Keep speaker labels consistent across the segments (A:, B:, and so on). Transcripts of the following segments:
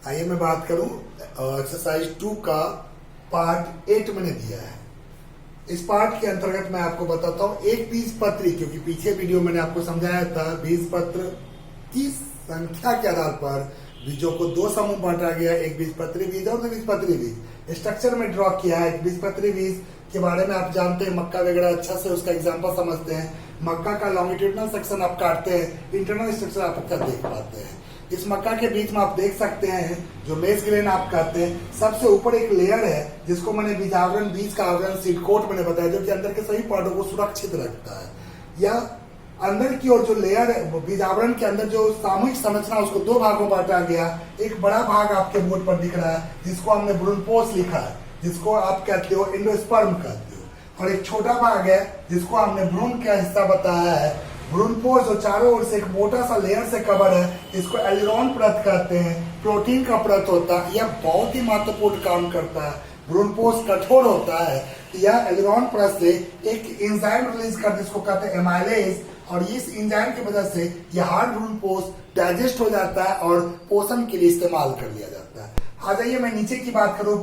A: आइए मैं बात करूं एक्सरसाइज 2 का पार्ट 8 मैंने दिया है। इस पार्ट के अंतर्गत मैं आपको बताता हूं एक बीजपत्री, क्योंकि पीछे वीडियो मैंने आपको समझाया था बीजपत्र की संख्या के आधार पर बीजों को दो समूह बांटा गया, एक बीजपत्री बीज और द्विबीजपत्री बीज। स्ट्रक्चर में ड्रॉ किया है। एक बीजपत्री बीज के बारे में आप जानते हैं, मक्का वगैरह अच्छा से उसका एग्जाम्पल समझते हैं। मक्का का लॉन्गिट्यूडनल सेक्शन आप काटते हैं, इंटरनल स्ट्रक्चर आप अच्छा देख पाते हैं। इस मक्का के बीच में आप देख सकते हैं जो मेज ग्रेन आप कहते हैं, सबसे ऊपर एक लेयर है जिसको मैंने बीजावरण, बीज का आवरण सीड कोट मैंने बताया, जो कि अंदर के सभी पार्टों को सुरक्षित रखता है। या अंदर की ओर जो लेयर है बीजावरण के अंदर जो सामूहिक संरचना, उसको दो भागों में बांटा गया। एक बड़ा भाग आपके बोर्ड पर दिख रहा है जिसको हमने ब्रूनपोस लिखा है, जिसको आप कहते हो एंडोस्पर्म कहते हो, और एक छोटा भाग है जिसको हमने भ्रूण का हिस्सा बताया है। ब्रूनपोस जो चारों ओर से एक मोटा सा लेयर से कवर है, इसको एलिरॉन परत कहते हैं। प्रोटीन का परत होता है, यह बहुत ही महत्वपूर्ण काम करता है। ब्रूनपोस कठोर होता है, यह एलिरॉन परत से एक एंजाइम रिलीज कर जिसको कहते हैं एमाइलेज, और इस एंजाइम की वजह से यह हार्ड ब्रूनपोस डाइजेस्ट हो जाता है और पोषण के लिए इस्तेमाल कर लिया जाता है। आ जाइए मैं नीचे की बात करूं।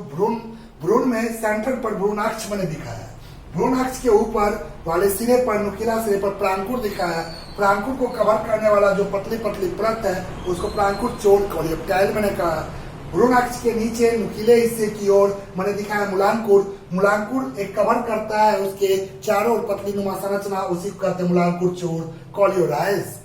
A: भ्रूण में सेंटर पर भ्रूणाक्ष मैंने दिखाया है। भ्रूणाक्ष के ऊपर वाले सिरे पर, नुकीला सिरे पर प्रांकुर दिखाया है। प्रांकुर को कवर करने वाला जो पतली पतली परत है उसको प्रांकुर चोर कॉलियोप्टाइल मैंने कहा। भ्रूणाक्ष के नीचे नुकीले हिस्से की ओर मैंने दिखाया मूलांकुर। मूलांकुर एक कवर करता है उसके चारों ओर पतली नुमा संरचना, उसी को कहते हैं मूलांकुर चोर कॉलियोराइस।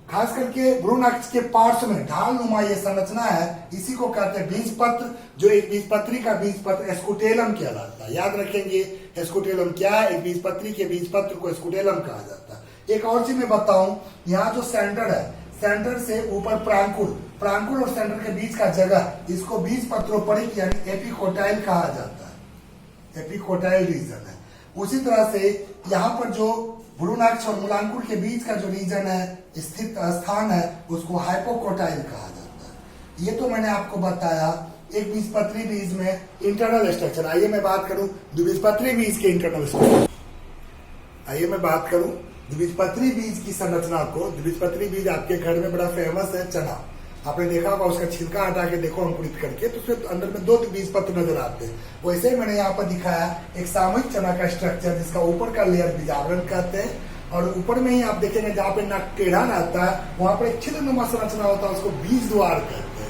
A: खास करके भ्रूणाक्ष के पार्श्व में ढाल नुमा ये संरचना है, इसी को कहते हैं बीजपत्र। जो एक बीजपत्री का बीजपत्र स्कुटेलम कहलाता है। याद रखेंगे स्कुटेलम क्या है, एक बीजपत्री के बीजपत्र को स्कुटेलम कहा जाता है। एक और चीज मैं बताऊं, यहाँ जो सेंटर है, सेंटर से ऊपर प्रांकुर और सेंटर के बीच का जगह, इसको बीजपत्रोपरिक यानी एपिकोटाइल कहा जाता है। एपिकोटाइल रीजन है। उसी तरह से यहाँ पर जो भ्रूणाक्ष और मूलांकुर के बीच का जो रीजन है, स्थित स्थान है, उसको हाइपोकोटाइल कहा जाता है। ये तो मैंने आपको बताया एक बीजपत्री बीज में इंटरनल स्ट्रक्चर। आइए मैं बात करूं द्विबीजपत्री बीज के इंटरनल स्ट्रक्चर। आइए मैं बात करूं द्विबीजपत्री बीज की संरचना को। द्विबीजपत्री बीज आपके घर में बड़ा फेमस है, चना। आपने देखा होगा, उसका छिलका हटा के देखो अंकुरित करके, तो उसके अंदर में दो बीजपत्र नजर आते हैं। वैसे ही मैंने यहाँ पर दिखाया एक सामूहिक चना का स्ट्रक्चर, जिसका ऊपर का लेयर बीजावरण कहते हैं, और ऊपर में ही आप देखेंगे जहाँ पे नाक टेढ़ा रहता है, वहां पर एक छिद्रनुमा संरचना होता है, उसको बीज द्वार कहते हैं।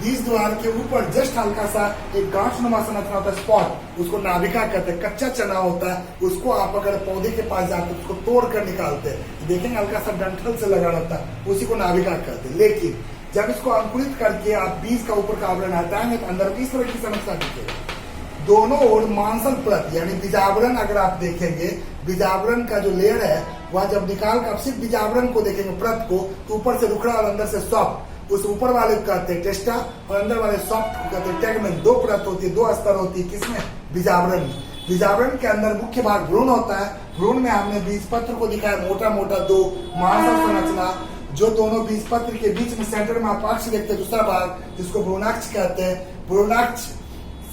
A: बीज द्वार के ऊपर जस्ट हल्का सा एक गांठ नुमा संरचना होता है, स्पॉट, उसको नाभिका कहते हैं। कच्चा चना होता है, उसको आप अगर पौधे के पास जाते हैं, उसको तोड़ कर निकालते हैं, देखेंगे हल्का सा डंठल से लगा रहता है, उसी को नाभिका कहते हैं। लेकिन जब इसको अंकुरित करके आप बीज का ऊपर का आवरण हटाएंगे तो अंदर इस तरह की समस्या दिखेगी। दोनों ओर मांसल परत यानी बीजावरण, अगर आप देखेंगे बीजावरण का जो लेयर है वह जब निकाल कर सिर्फ बीजावरण को देखेंगे, परत को, तो ऊपर से रुखड़ा और अंदर से सॉफ्ट, उस ऊपर वाले को कहते हैं टेस्टा और अंदर वाले सॉफ्ट को कहते हैं टेगमेंट। दो परत होती है, दो स्तर होती है, किसमें? बीजावरण में। बीजावरण के अंदर मुख्य भाग भ्रूण होता है। भ्रूण में हमने बीजपत्र को दिखाया मोटा मोटा दो मांसल संरचना, जो दोनों बीजपत्र के बीच में सेंटर में आप अक्ष देखते हैं, दूसरा भाग जिसको भ्रूणाक्ष कहते हैं। भ्रूणाक्ष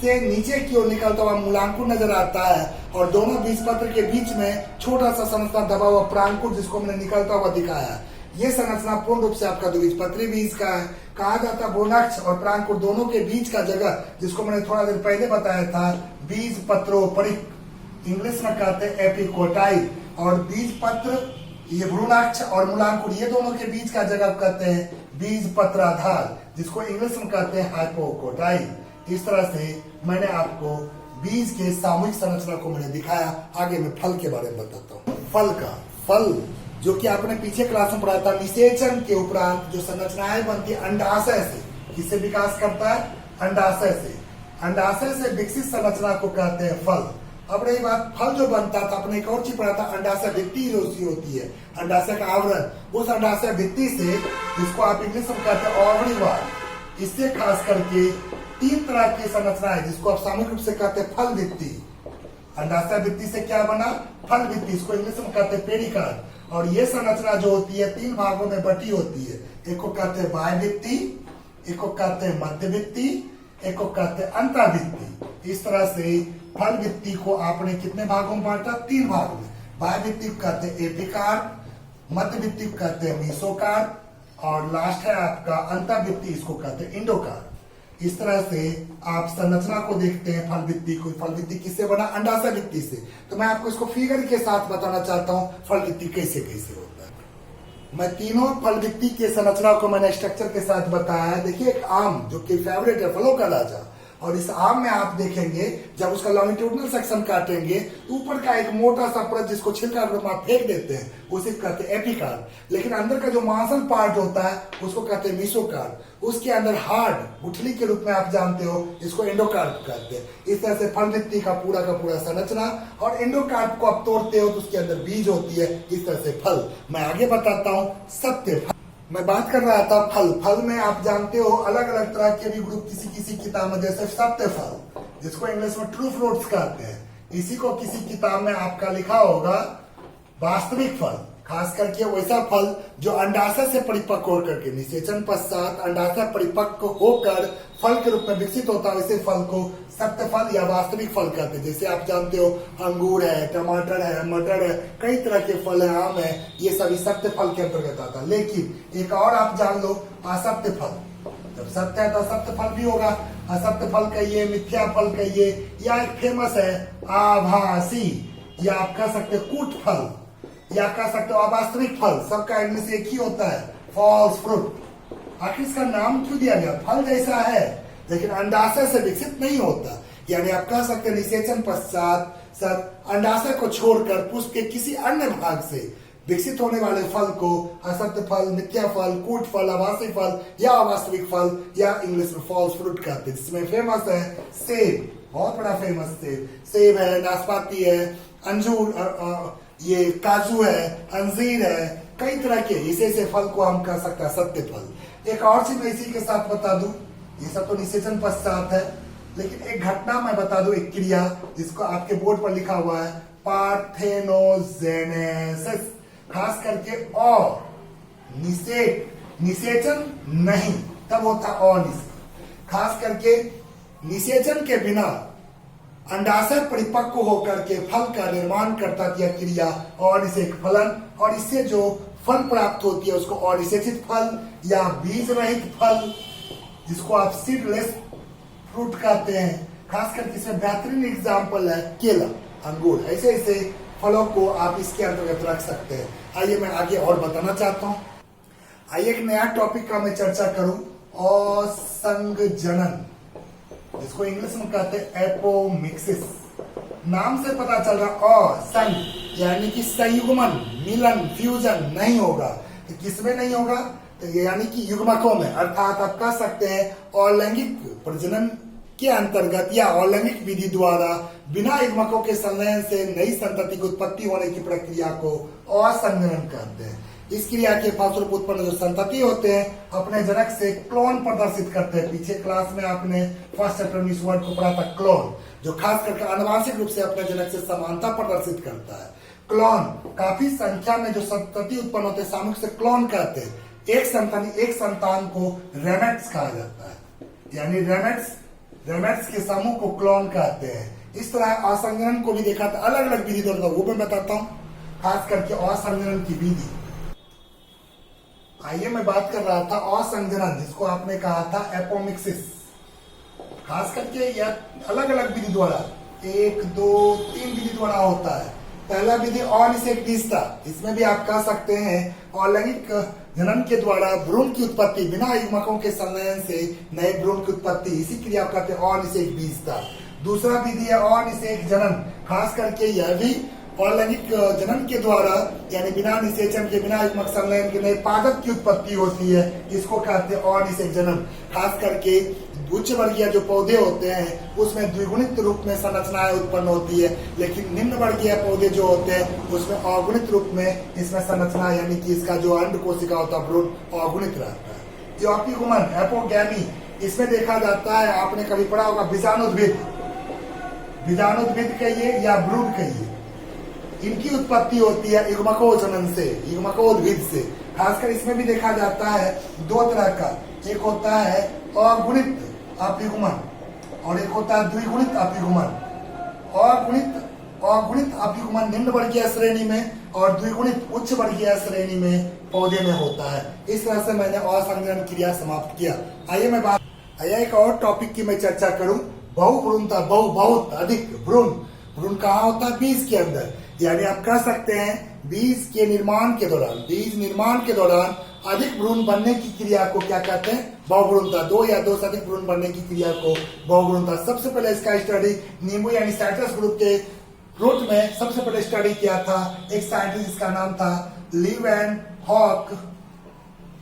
A: से नीचे की ओर निकलता हुआ मूलांकुर नजर आता है, और दोनों बीजपत्र के बीच में छोटा सा संरचना दबा हुआ प्रांकुर, जिसको मैंने निकलता हुआ दिखाया। ये संरचना पूर्ण रूप से आपका द्विबीजपत्री बीज का है। कहा जाता है भ्रूणाक्ष और प्रांकुर दोनों के बीच का जगह, जिसको मैंने थोड़ा देर पहले बताया था, बीजपत्रोपरिक, इंग्लिश में कहते हैं एपिकोटाइल। और बीजपत्र, ये भ्रूणाक्ष और मूलांकुर, ये दोनों के बीच का जगह कहते हैं बीजपत्राधार, जिसको इंग्लिश में कहते हैं हाइपोकोटाइल। इस तरह से मैंने आपको बीज के सामूहिक संरचना को मैंने दिखाया। आगे मैं फल के बारे में बताता हूँ। फल जो कि आपने पीछे क्लास में पढ़ा था, निषेचन के उपरांत जो संरचनाएं बनती है अंडाशय से, किससे विकास करता है? अंडाशय से। अंडाशय से विकसित संरचना को कहते हैं फल। अब रही बात फल जो बनता था, आपने एक और चीज पढ़ा था, अंडाशय भित्ति रोसी होती है, अंडाशय का आवरण। उस अंडाशय भित्ति से, जिसको आप इंग्लिश में कहते हैं ओवरी वॉल, इससे खास करके तीन तरह की संरचना है, जिसको आप सामूहिक रूप से कहते हैं फल भित्ति। अंडाशय भित्ति से क्या बना? फल भित्ति, इसको इंग्लिश में कहते हैं पेरिकार्ड। और ये संरचना जो होती है तीन भागों में बटी होती है। एक को कहते हैं बाह्य भित्ति, एक को कहते हैं मध्य भित्ति, एक को कहते हैं अंतःभित्ति। इस तरह से फल भित्ति को आपने कितने भागों में बांटा? तीन भागों में। बाह्य भित्ति को कहते हैं एपिकार्ड, मध्य भित्ति को कहते हैं मीसोकार्ड, और लास्ट है आपका अंतःभित्ति, इसको कहते हैं इंडोकार्ड। इस तरह से आप संरचना को देखते हैं फल भित्ति को। फल भित्ति किससे बना? अंडाशय भित्ति से। तो मैं आपको इसको फिगर के साथ बताना चाहता हूं फल भित्ति कैसे कैसे होता है। मैं तीनों फल भित्ति के संरचना को मैंने स्ट्रक्चर के साथ बताया है। देखिए एक आम जो कि फेवरेट है, फलों का राजा, और इस आम में आप देखेंगे जब उसका लॉन्गिट्यूडनल सेक्शन काटेंगे तो ऊपर का एक मोटा सा परत जिसको छिलका के रूप में आप फेंक देते हैं उसे कहते हैं एपिकार्ड। लेकिन अंदर का जो मांसल पार्ट होता है उसको कहते हैं मीसोकार्ड। उसके अंदर हार्ड गुठली के रूप में आप जानते हो इसको एंडोकार्ड कहते हैं। इस तरह से फल भित्ति का पूरा संरचना, और एंडोकार्ड को आप तोड़ते हो तो उसके अंदर बीज होती है। इस तरह से फल। मैं आगे बताता हूँ सत्य फल। मैं बात कर रहा था फल में आप जानते हो अलग अलग तरह के भी ग्रुप किसी किताब में, जैसे सत्य फल जिसको इंग्लिश में ट्रू फ्रूट्स कहते हैं, इसी को किसी किताब में आपका लिखा होगा वास्तविक फल। खास करके वैसा फल जो अंडाशय से परिपक्व होकर के निषेचन पश्चात अंडाशय परिपक्व होकर फल के रूप में विकसित होता है, इसे फल को सत्य फल या वास्तविक फल कहते हैं। जैसे आप जानते हो अंगूर है, टमाटर है, मटर है, कई तरह के फल है, आम है, ये सभी सत्य फल के अंतर्गत आता है। लेकिन एक और आप जान लो असत्य फल। जब सत्य है तो असत्य फल भी होगा। असत्य फल कहिए, मिथ्या फल कहिए, या एक फेमस है आभासी, या आप कह सकते हो कूट फल, या कह सकते हो अवास्तविक फल। सबका इंग्लिश एक ही होता है, फॉल्स फ्रूट। आखिर इसका नाम क्यों दिया गया? फल जैसा है लेकिन अंडाशय से विकसित नहीं होता। यानी आप कह सकते हैं निषेचन पश्चात अंडाशय को छोड़कर पुष्प के किसी अन्य भाग से विकसित होने वाले फल को असत्य फल, मिथ्या फल, कूट फल, आभासी फल या अवास्तविक फल या इंग्लिश में फॉल्स फ्रूट कहते हैं। जिसमें फेमस है सेब, बहुत बड़ा फेमस सेब है, नाशपाती है, अंजूर, ये काजू है, अंजीर है, कई तरह के ऐसे फल को हम कह सकते हैं सत्य फल। एक और चीज मैं इसी के साथ बता दूं, ये सब तो निषेचन पश्चात है, लेकिन एक घटना मैं बता दूं, एक क्रिया जिसको आपके बोर्ड पर लिखा हुआ है पार्थेनोजेनेसिस। खास करके निषेचन नहीं, तब होता अनिषेचन। खास करके निषेचन के बिना अंडाशय परिपक्व होकर के फल का निर्माण करता थी क्रिया अनिषेक फलन, और इससे जो फल प्राप्त होती है उसको अनिषेचित फल या बीज रहित फल, जिसको आप सीडलेस फ्रूट कहते हैं। खास करके इसमें बेहतरीन एग्जाम्पल है केला, अंगूर, ऐसे ऐसे फलों को आप इसके अंतर्गत रख सकते हैं। आइए मैं आगे और बताना चाहता हूँ। आइए एक नया टॉपिक का मैं चर्चा करूं, असंगजनन, जिसको इंग्लिश में कहते हैं एपोमिक्सिस। नाम से पता चल रहा असंग यानी कि संयुग्मन, मिलन, फ्यूजन नहीं होगा। तो किसमें नहीं होगा? तो यानी कि युग्मकों में, अर्थात आप कह सकते हैं अलैंगिक प्रजनन के अंतर्गत या अलैंगिक विधि द्वारा बिना युग्मकों के संलयन से नई संतति की उत्पत्ति होने की प्रक्रिया को असंगजनन कहते हैं। इस क्रिया के फलस्वरूप उत्पन्न जो संतति होते हैं अपने जनक से क्लोन प्रदर्शित करते हैं। पीछे क्लास में आपने फर्स्ट चैप्टर में इस वर्ड को पढ़ा था क्लोन, जो खास करके आनुवांशिक रूप से अपने जनक से समानता प्रदर्शित करता है। क्लोन काफी संख्या में जो संतति उत्पन्न होते हैं सामूहिक से क्लोन कहते हैं। एक संतान को रेमेट्स कहा जाता है, यानी रेमेट्स के समूह को क्लोन कहते हैं। इस तरह असंगजनन को भी देखा था अलग अलग विधि द्वारा, वो मैं बताता हूँ, खास करके असंगजनन की विधि। आइए मैं बात कर रहा था असंगजनन, जिसको आपने कहा था एपोमिक्सिस। खास करके यह अलग अलग विधि द्वारा 1, 2, 3 विधि द्वारा होता है। पहला विधि अनिषेक बीजता, इसमें भी आप कह सकते हैं अलैंगिक जनन के द्वारा भ्रूण की उत्पत्ति, बिना युग्मकों के संलयन से नए भ्रूण की उत्पत्ति, इसी क्रिया को कहते हैं अनिषेक बीजता। दूसरा विधि है अनिषेक जनन, खास करके यह भी अलैंगिक जनन के द्वारा यानी बिना निषेचन के, बिना युग्मक संलयन के नए पादप की उत्पत्ति होती है, इसको कहते हैं अनिषेक जनन। खास करके उच्च वर्गीय जो पौधे होते हैं उसमें द्विगुणित रूप में संरचनाएं उत्पन्न होती है, लेकिन निम्न वर्गीय पौधे जो होते हैं उसमें अगुणित रूप में इसमें संरचना यानी कि इसका जो अंड कोशिका होता है भ्रूण अगुणित रहता है। जो अपिगुमन एपोगैमी, इसमें देखा जाता है, आपने कभी पढ़ा होगा बीजाणुद्भिद कहिए या ब्रूड कहिए, इनकी उत्पत्ति होती है युग्मकोजनन से, युग्मकोद्भिद से। खासकर इसमें भी देखा जाता है दो तरह का, एक होता है अगुणित अपिगुमन और एक होता है द्विगुणित अपिगुमन। अगुणित अपिगुमन निम्न वर्गीय श्रेणी में और द्विगुणित उच्च वर्गीय श्रेणी में पौधे में होता है। इस तरह से मैंने असंगजनन क्रिया समाप्त किया। आइए मैं बात आइए एक और टॉपिक की मैं चर्चा करूं, बहुभ्रूणता, बहुत अधिक भ्रूण। भ्रूण कहाँ होता है? बीज के अंदर। यानी आप कह सकते हैं बीज निर्माण के दौरान अधिक भ्रूण बनने की क्रिया को क्या कहते हैं? बहुभ्रूणता। दो या दो से अधिक भ्रूण बनने की क्रिया को बहुभ्रूणता। सबसे पहले इसका स्टडी नींबू यानी साइट्रस ग्रुप के रूट में सबसे पहले स्टडी किया था एक साइंटिस्ट जिसका नाम था लीवेनहॉक,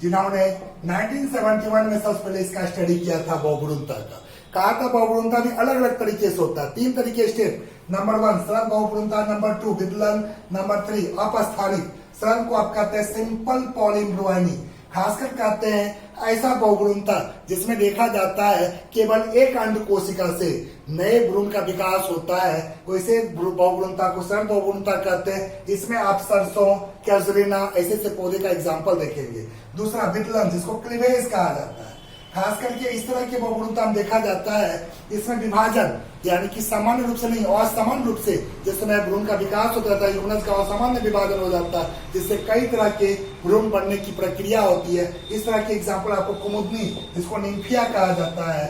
A: जिन्होंने 1971 में सबसे पहले इसका स्टडी किया था बहुभ्रूणता का। कहा था बहुभ्रूणता भी अलग अलग तरीके से होता है, 3 तरीके स्टेप। नंबर 1 सरल बहुभ्रूणता, नंबर 2 विदलन, नंबर 3 अपस्थानिक। सरल को आप कहते हैं सिंपल पॉलीम्ब्रोइनी। खासकर कहते हैं ऐसा बहुभ्रूणता जिसमें देखा जाता है केवल एक अंड कोशिका से नए भ्रूण का विकास होता है, वैसे बहुभ्रूणता को सरल बहुभ्रूणता कहते हैं। इसमें आप सरसों, कैजुरीना ऐसे से पौधे का एग्जाम्पल देखेंगे। दूसरा विदलन, जिसको क्लीवेज कहा जाता है। खास करके इस तरह के बहुभ्रूणता में देखा जाता है इसमें विभाजन यानी कि सामान्य रूप से नहीं, असामान्य रूप से जिस समय भ्रूण का विकास होता है यूनस का असामान्य विभाजन हो जाता है, जिससे कई तरह के भ्रूण बनने की प्रक्रिया होती है। इस तरह के एग्जाम्पल आपको कुमुदनी, जिसको निम्फिया कहा जाता है,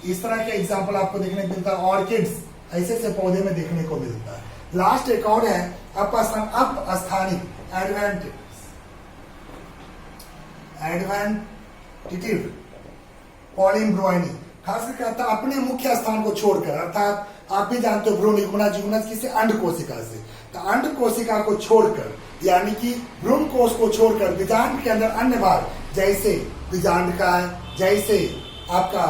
A: इस तरह के एग्जाम्पल आपको देखने को मिलता है। ऑर्किड्स ऐसे से पौधे में देखने को मिलता है। लास्ट एक और है अपस्थानिक, एडवेंटिटिव पॉलीम्ब्रोइनी। खासकर कहता है अपने मुख्य स्थान को छोड़कर, अर्थात आप भी जानते हो भ्रूण युग्मनज किसी अंड कोशिका से, तो अंड कोशिका को छोड़कर यानी कि भ्रूण कोश को छोड़कर बीजांड के अंदर अन्य भाग जैसे बीजांडकाय, जैसे आपका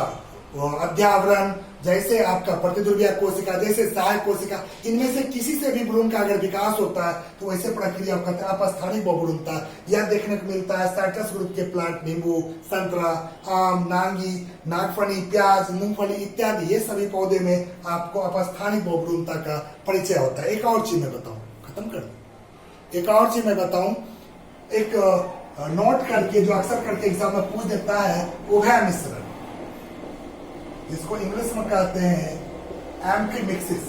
A: अध्यावरण, जैसे आपका प्रतिध्रुवीय कोशिका, जैसे सहायक कोशिका, इनमें से किसी से भी भ्रूण का अगर विकास होता है तो वैसे प्रक्रिया कहते हैं अपस्थानिक बहुभ्रूणता। यह देखने को मिलता है साइट्रस ग्रुप के प्लांट, नींबू, संतरा, आम, नांगी, नागफनी, प्याज, मूंगफली इत्यादि, ये सभी पौधे में आपको अपस्थानिक बहुभ्रूणता का परिचय होता है। एक और चीज मैं बताऊं, खत्म कर दूं, एक और चीज मैं बताऊं, एक नोट करके जो अक्सर करके एग्जाम में पूछ देता है उभय मिश्रण, जिसको इंग्लिश में कहते हैं एम्फीमिक्सिस।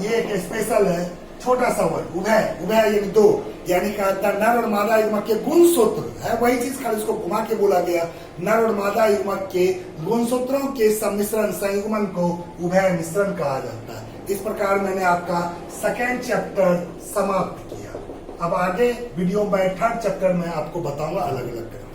A: ये एक स्पेशल है, छोटा सा वर्ड, उभय यानी दो, यानी कहता है नर और मादा युग्मक के गुणसूत्र है, वही चीज खाली उसको घुमा के बोला गया। नर और मादा युग्मक के गुणसूत्रों के सम्मिश्रण, संयुग्मन को उभय मिश्रण कहा जाता है। इस प्रकार मैंने आपका सेकेंड चैप्टर समाप्त किया। अब आगे वीडियो में थर्ड चैप्टर में आपको बताऊंगा अलग अलग।